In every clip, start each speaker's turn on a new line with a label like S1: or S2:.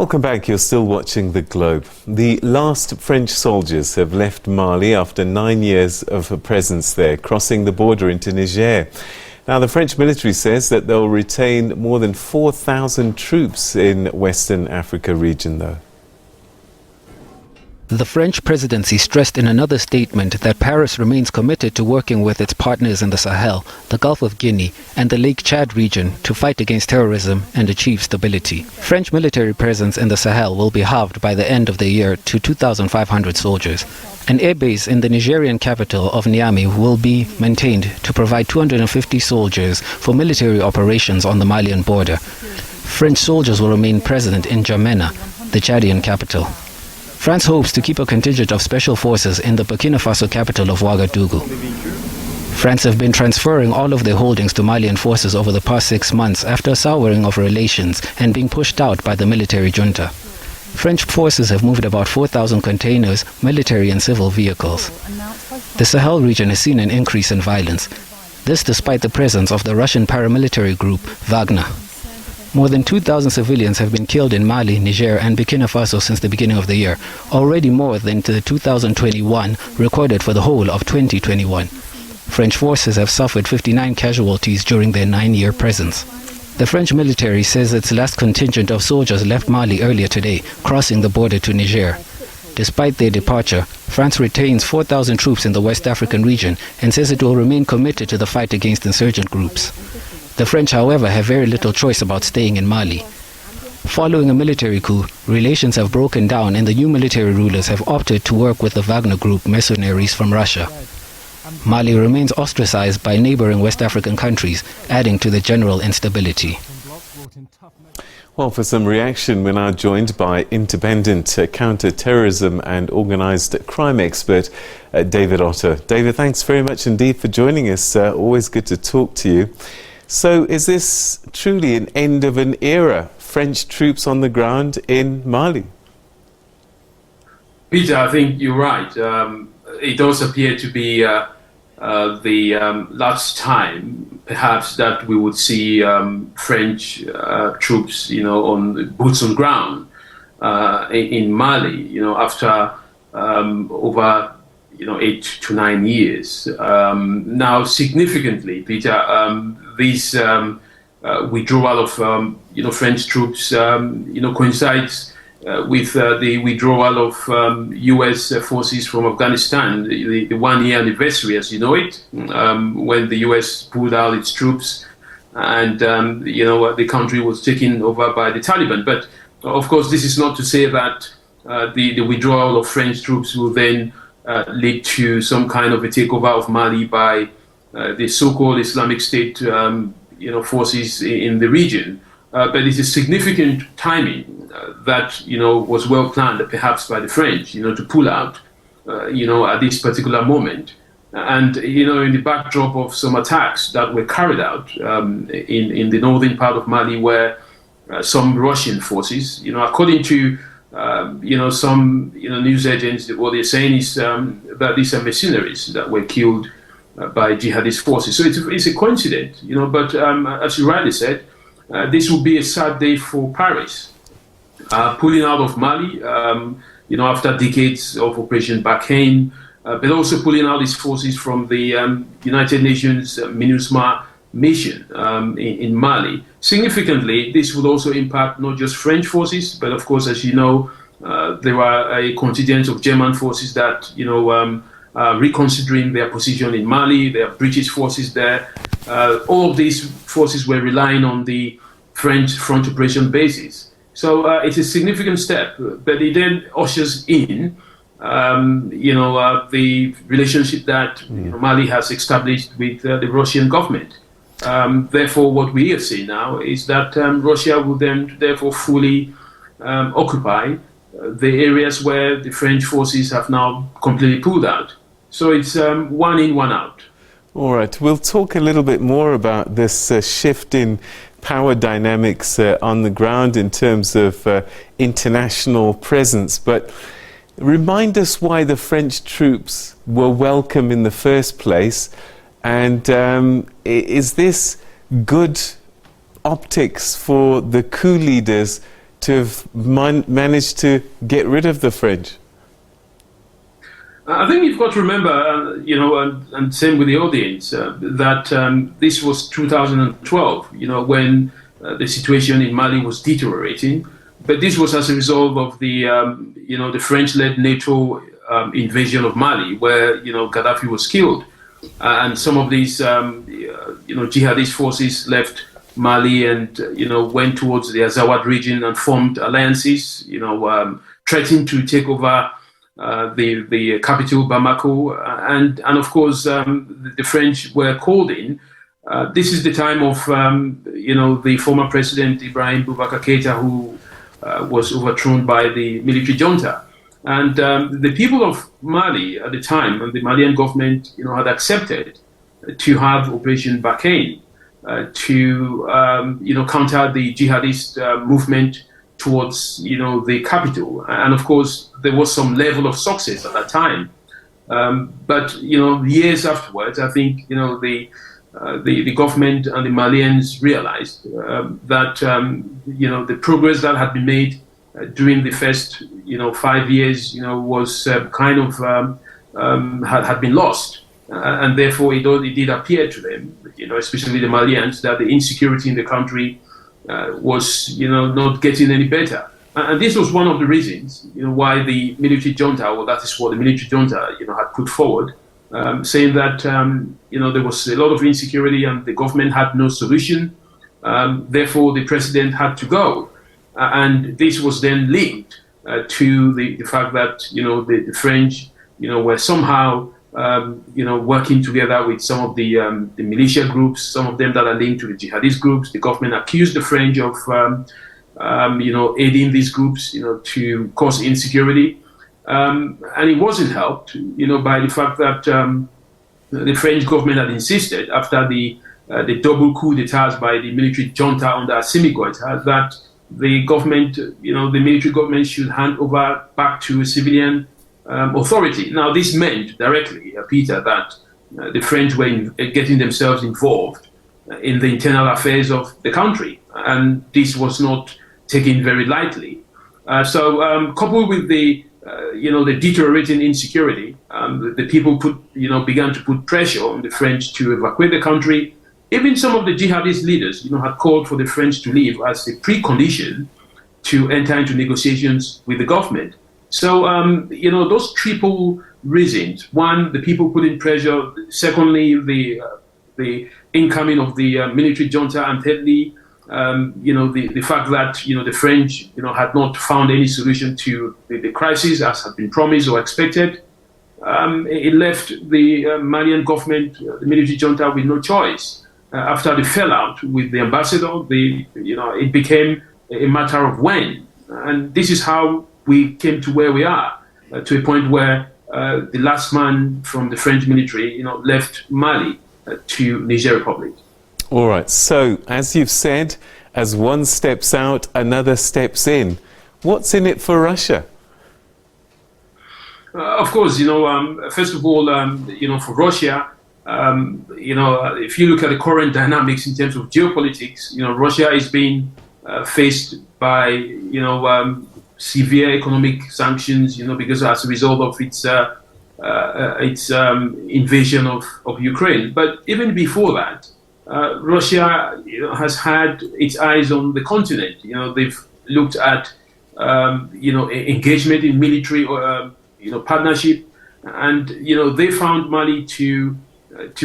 S1: Welcome back. You're still watching The Globe. The last French soldiers have left Mali after 9 years of a presence there, crossing the border into Niger. Now, the French military says that they'll retain more than 4,000 troops in Western Africa region, though.
S2: The French presidency stressed in another statement that Paris remains committed to working with its partners in the Sahel, the Gulf of Guinea and the Lake Chad region to fight against terrorism and achieve stability. French military presence in the Sahel will be halved by the end of the year to 2,500 soldiers. An airbase in the Nigerian capital of Niamey will be maintained to provide 250 soldiers for military operations on the Malian border. French soldiers will remain present in N'Djamena, the Chadian capital. France hopes to keep a contingent of special forces in the Burkina Faso capital of Ouagadougou. France have been transferring all of their holdings to Malian forces over the past 6 months after a souring of relations and being pushed out by the military junta. French forces have moved about 4,000 containers, military and civil vehicles. The Sahel region has seen an increase in violence. This despite the presence of the Russian paramilitary group Wagner. More than 2,000 civilians have been killed in Mali, Niger and Burkina Faso since the beginning of the year, already more than the 2021 recorded for the whole of 2021. French forces have suffered 59 casualties during their 9-year presence. The French military says its last contingent of soldiers left Mali earlier today, crossing the border to Niger. Despite their departure, France retains 4,000 troops in the West African region and says it will remain committed to the fight against insurgent groups. The French, however, have very little choice about staying in Mali. Following a military coup, relations have broken down and the new military rulers have opted to work with the Wagner Group mercenaries from Russia. Mali remains ostracized by neighboring West African countries, adding to the general instability.
S1: Well, for some reaction, we're now joined by independent counter-terrorism and organised crime expert David Otto. David, thanks very much indeed for joining us. Always good to talk to you. So is this truly an end of an era? French troops on the ground in Mali?
S3: Peter, I think you're right. It does appear to be the last time, perhaps, that we would see French troops, on boots on ground in Mali. After over 8 to 9 years. Now, significantly, Peter, this withdrawal of French troops, coincides with the withdrawal of U.S. forces from Afghanistan, the 1-year anniversary, as you know it, when the U.S. pulled out its troops and, the country was taken over by the Taliban. But, of course, this is not to say that the withdrawal of French troops will then lead to some kind of a takeover of Mali by the so-called Islamic State, forces in the region. But it's a significant timing that, was well planned, perhaps by the French, to pull out, at this particular moment. And, in the backdrop of some attacks that were carried out in the northern part of Mali, where some Russian forces, according to some news agents, what they're saying is that these are mercenaries that were killed by jihadist forces. So it's a coincidence, but as you rightly said, this will be a sad day for Paris. Pulling out of Mali, after decades of Operation Barkhane, but also pulling out its forces from the United Nations MINUSMA mission in Mali. Significantly, this will also impact not just French forces, but of course, as you know, there are a contingent of German forces that, are reconsidering their position in Mali. There are British forces there. All of these forces were relying on the French front operation basis. So it's a significant step, but it then ushers in, the relationship that Mali has established with the Russian government. Therefore, what we are seeing now is that Russia will then therefore fully occupy the areas where the French forces have now completely pulled out. So it's one in, one out.
S1: All right, we'll talk a little bit more about this shift in power dynamics on the ground in terms of international presence. But remind us why the French troops were welcome in the first place. And is this good optics for the coup leaders to have managed to get rid of the French?
S3: I think you've got to remember, and same with the audience, that this was 2012, when the situation in Mali was deteriorating. But this was as a result of the French-led NATO invasion of Mali, where, Gaddafi was killed. And some of these, jihadist forces left Mali and, went towards the Azawad region and formed alliances, threatened to take over the capital, Bamako. And of course, the French were called in. This is the time of, the former president, Ibrahim Boubacar Keïta, who was overthrown by the military junta. And the people of Mali at the time, and the Malian government, had accepted to have Operation Barkhane to, counter the jihadist movement towards, the capital. And of course, there was some level of success at that time. But, years afterwards, I think, the government and the Malians realized that, the progress that had been made during the first, 5 years, was kind of had been lost. And therefore, it did appear to them, especially the Malians, that the insecurity in the country was, not getting any better. And this was one of the reasons, why the military junta, or that is what the military junta, had put forward, saying that, there was a lot of insecurity and the government had no solution. Therefore, the president had to go. And this was then linked to the fact that, the French, were somehow, working together with some of the militia groups, some of them that are linked to the jihadist groups. The government accused the French of, aiding these groups, to cause insecurity. And it wasn't helped, by the fact that the French government had insisted, after the double coup d'etat by the military junta under Assimi Goïta, that the government, the military government should hand over back to a civilian authority. Now, this meant directly, Peter, that the French were getting themselves involved in the internal affairs of the country, and this was not taken very lightly. So, coupled with the deteriorating insecurity, the people began to put pressure on the French to evacuate the country. Even some of the jihadist leaders, had called for the French to leave as a precondition to enter into negotiations with the government. So, those triple reasons: one, the people putting pressure; secondly, the incoming of the military junta; and thirdly, the fact that the French had not found any solution to the crisis as had been promised or expected. It left the Malian government, the military junta, with no choice. After the fallout with the ambassador, it became a matter of when, and this is how we came to where we are, to a point where the last man from the French military, left Mali to Niger Republic.
S1: All right. So, as you've said, as one steps out, another steps in. What's in it for Russia?
S3: Of course, first of all, for Russia, if you look at the current dynamics in terms of geopolitics, Russia is being faced by, severe economic sanctions, because as a result of its invasion of Ukraine. But even before that, Russia has had its eyes on the continent. They've looked at, engagement in military, partnership, and, they found Mali to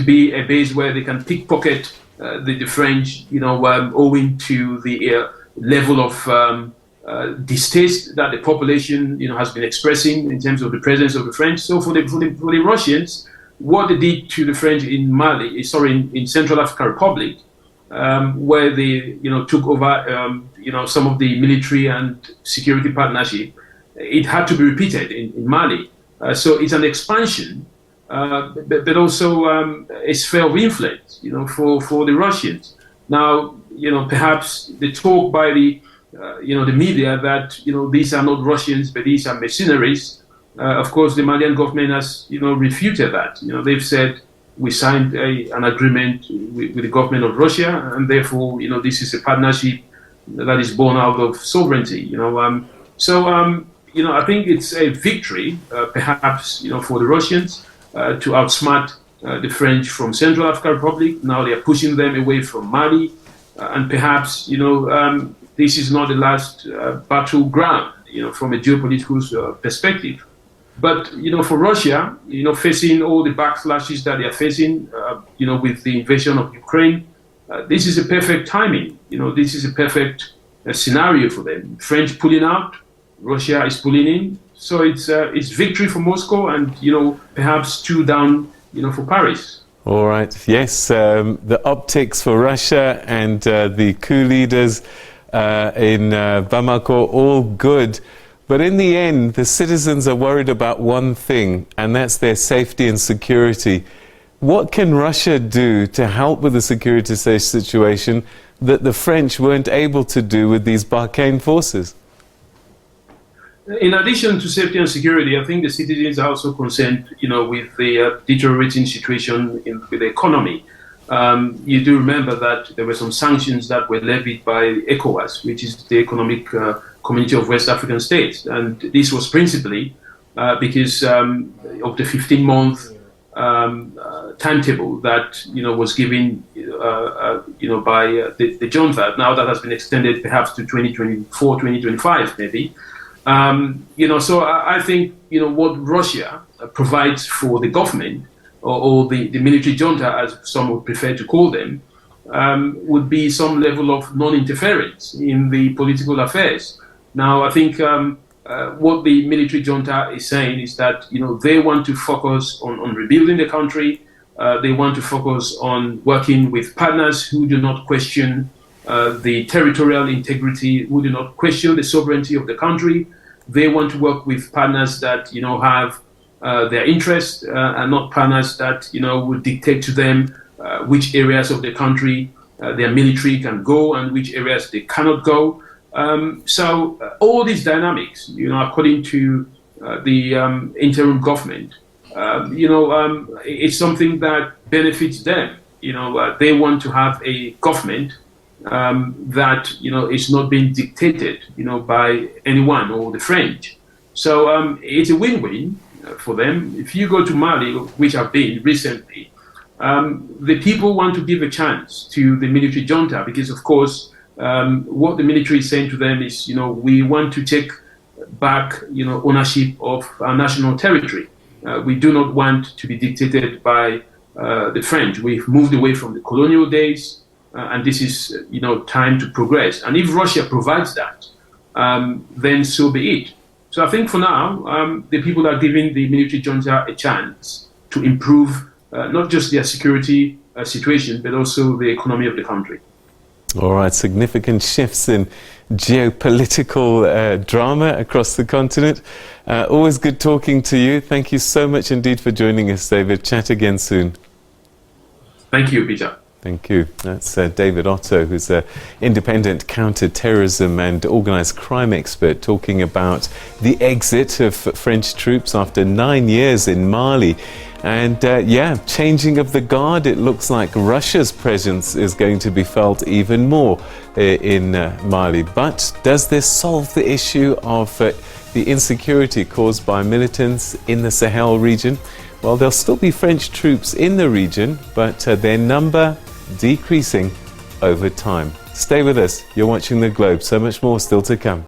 S3: be a base where they can pickpocket the French, owing to the level of distaste that the population, has been expressing in terms of the presence of the French. So for the Russians, what they did to the French in in Central African Republic, where they, took over, some of the military and security partnership, it had to be repeated in Mali. So it's an expansion, but also a sphere of influence, for the Russians. Now, perhaps the talk by the media that, these are not Russians, but these are mercenaries. Of course, the Malian government has, refuted that. They've said, we signed an agreement with the government of Russia, and therefore, this is a partnership that is born out of sovereignty. I think it's a victory, perhaps, for the Russians to outsmart the French from Central African Republic. Now they are pushing them away from Mali, and perhaps, this is not the last battleground, from a geopolitical perspective. But, for Russia, facing all the backslashes that they are facing, with the invasion of Ukraine, this is a perfect timing. This is a perfect scenario for them. French pulling out, Russia is pulling in. So it's victory for Moscow and, perhaps two down, for Paris.
S1: All right. Yes, the optics for Russia and the coup leaders in Bamako, all good. But in the end, the citizens are worried about one thing, and that's their safety and security. What can Russia do to help with the security situation that the French weren't able to do with these Barkhane forces?
S3: In addition to safety and security, I think the citizens are also concerned, with the deteriorating situation with the economy. You do remember that there were some sanctions that were levied by ECOWAS, which is the Economic Community of West African States. And this was principally because of the 15-month timetable that, was given, by the junta. Now that has been extended perhaps to 2024, 2025 maybe. So I think, what Russia provides for the government or the military junta, as some would prefer to call them, would be some level of non-interference in the political affairs. Now, I think what the military junta is saying is that, they want to focus on rebuilding the country. They want to focus on working with partners who do not question the territorial integrity, who do not question the sovereignty of the country. They want to work with partners that, have their interests and not partners that, would dictate to them which areas of the country their military can go and which areas they cannot go. So all these dynamics, according to the interim government, it's something that benefits them. They want to have a government that, is not being dictated, by anyone or the French. So it's a win-win for them. If you go to Mali, which I've been recently, the people want to give a chance to the military junta because, of course, what the military is saying to them is, we want to take back, ownership of our national territory. We do not want to be dictated by the French. We've moved away from the colonial days, and this is, time to progress. And if Russia provides that, then so be it. So I think for now, the people are giving the military junta a chance to improve not just their security situation, but also the economy of the country.
S1: All right, significant shifts in geopolitical drama across the continent. Always good talking to you. Thank you so much indeed for joining us, David. Chat again soon.
S3: Thank you, Peter.
S1: Thank you. That's David Otto, who's an independent counter-terrorism and organised crime expert, talking about the exit of French troops after 9 years in Mali. And changing of the guard. It looks like Russia's presence is going to be felt even more in Mali. But does this solve the issue of the insecurity caused by militants in the Sahel region? Well, there'll still be French troops in the region, but their number decreasing over time. Stay with us. You're watching The Globe. So much more still to come.